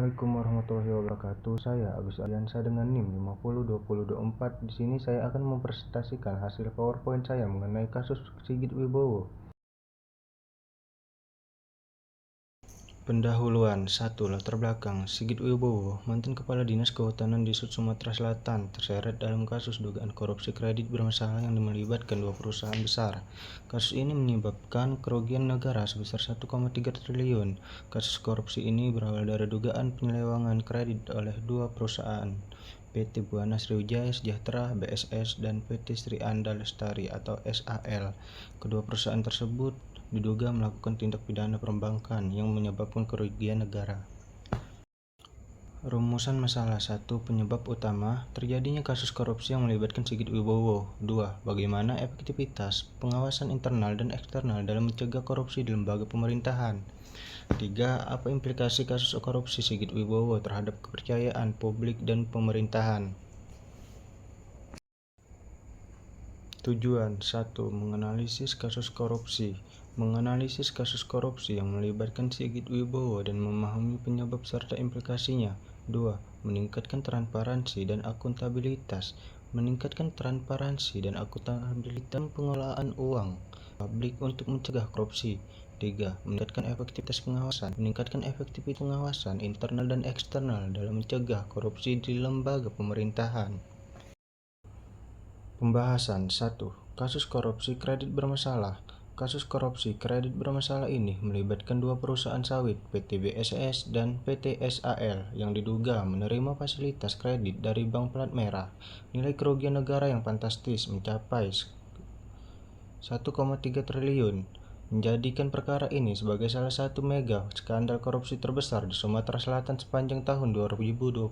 Assalamualaikum warahmatullahi wabarakatuh. Saya Agus Aryansa dengan NIM 502024. Di sini saya akan mempresentasikan hasil PowerPoint saya mengenai kasus Sigit Wibowo. Pendahuluan 1. Latar belakang. Sigit Wibowo, mantan Kepala Dinas Kehutanan di Sumatera Selatan, terseret dalam kasus dugaan korupsi kredit bermasalah yang melibatkan dua perusahaan besar. Kasus ini menyebabkan kerugian negara sebesar 1,3 triliun. Kasus korupsi ini berawal dari dugaan penyelewengan kredit oleh dua perusahaan, PT Buana Sriwijaya Sejahtera (BSS) dan PT Sri Anda Lestari atau SAL. Kedua perusahaan tersebut diduga melakukan tindak pidana perbankan yang menyebabkan kerugian negara. Rumusan masalah. 1. Penyebab utama terjadinya kasus korupsi yang melibatkan Sigit Wibowo. 2. Bagaimana efektivitas pengawasan internal dan eksternal dalam mencegah korupsi di lembaga pemerintahan. 3. Apa implikasi kasus korupsi Sigit Wibowo terhadap kepercayaan publik dan pemerintahan. Tujuan. 1. Menganalisis kasus korupsi. Menganalisis kasus korupsi yang melibatkan Sigit Wibowo dan memahami penyebab serta implikasinya. 2. Meningkatkan transparansi dan akuntabilitas. Meningkatkan transparansi dan akuntabilitas pengelolaan uang publik untuk mencegah korupsi. 3. Meningkatkan efektivitas pengawasan. Meningkatkan efektivitas pengawasan internal dan eksternal dalam mencegah korupsi di lembaga pemerintahan. Pembahasan. 1. Kasus korupsi kredit bermasalah. Kasus korupsi kredit bermasalah ini melibatkan dua perusahaan sawit, PT BSS dan PT SAL, yang diduga menerima fasilitas kredit dari Bank Plat Merah. Nilai kerugian negara yang fantastis mencapai 1,3 triliun, menjadikan perkara ini sebagai salah satu mega skandal korupsi terbesar di Sumatera Selatan sepanjang tahun 2025.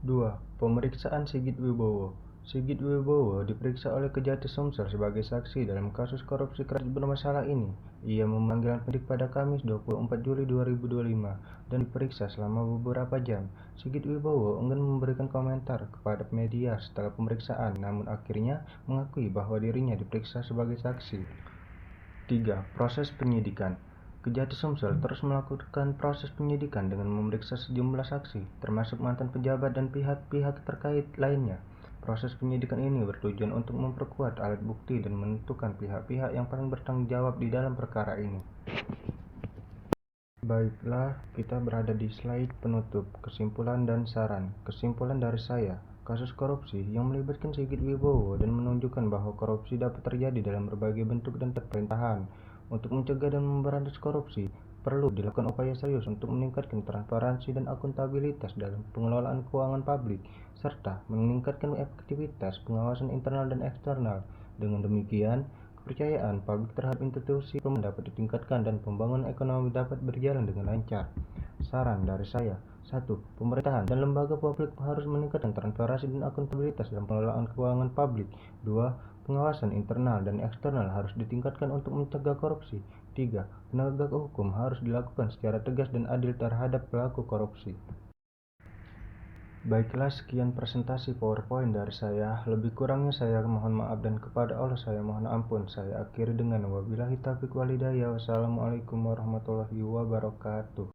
2. Pemeriksaan Sigit Wibowo. Sigit Wibowo diperiksa oleh Kejati Sumsel sebagai saksi dalam kasus korupsi kredit bermasalah ini. Ia memanggil penyidik pada Kamis 24 Juli 2025 dan diperiksa selama beberapa jam. Sigit Wibowo enggan memberikan komentar kepada media setelah pemeriksaan, namun akhirnya mengakui bahwa dirinya diperiksa sebagai saksi. 3. Proses penyidikan. Kejati Sumsel terus melakukan proses penyidikan dengan memeriksa sejumlah saksi, termasuk mantan pejabat dan pihak-pihak terkait lainnya. Proses penyidikan ini bertujuan untuk memperkuat alat bukti dan menentukan pihak-pihak yang paling bertanggung jawab di dalam perkara ini. Baiklah, kita berada di slide penutup, kesimpulan dan saran. Kesimpulan dari saya, kasus korupsi yang melibatkan Sigit Wibowo dan menunjukkan bahwa korupsi dapat terjadi dalam berbagai bentuk dan pemerintahan. Untuk mencegah dan memberantas korupsi, perlu dilakukan upaya serius untuk meningkatkan transparansi dan akuntabilitas dalam pengelolaan keuangan publik, serta meningkatkan efektivitas pengawasan internal dan eksternal. Dengan demikian, kepercayaan publik terhadap institusi pemerintahan dapat ditingkatkan dan pembangunan ekonomi dapat berjalan dengan lancar. Saran dari saya, 1. Pemerintahan dan lembaga publik harus meningkatkan transparansi dan akuntabilitas dalam pengelolaan keuangan publik. 2. Pengawasan internal dan eksternal harus ditingkatkan untuk mencegah korupsi. 3. Penegakan hukum harus dilakukan secara tegas dan adil terhadap pelaku korupsi. Baiklah, sekian presentasi PowerPoint dari saya. Lebih kurangnya saya mohon maaf dan kepada Allah saya mohon ampun. Saya akhiri dengan wabillahi taufiq walhidayah. Wassalamualaikum warahmatullahi wabarakatuh.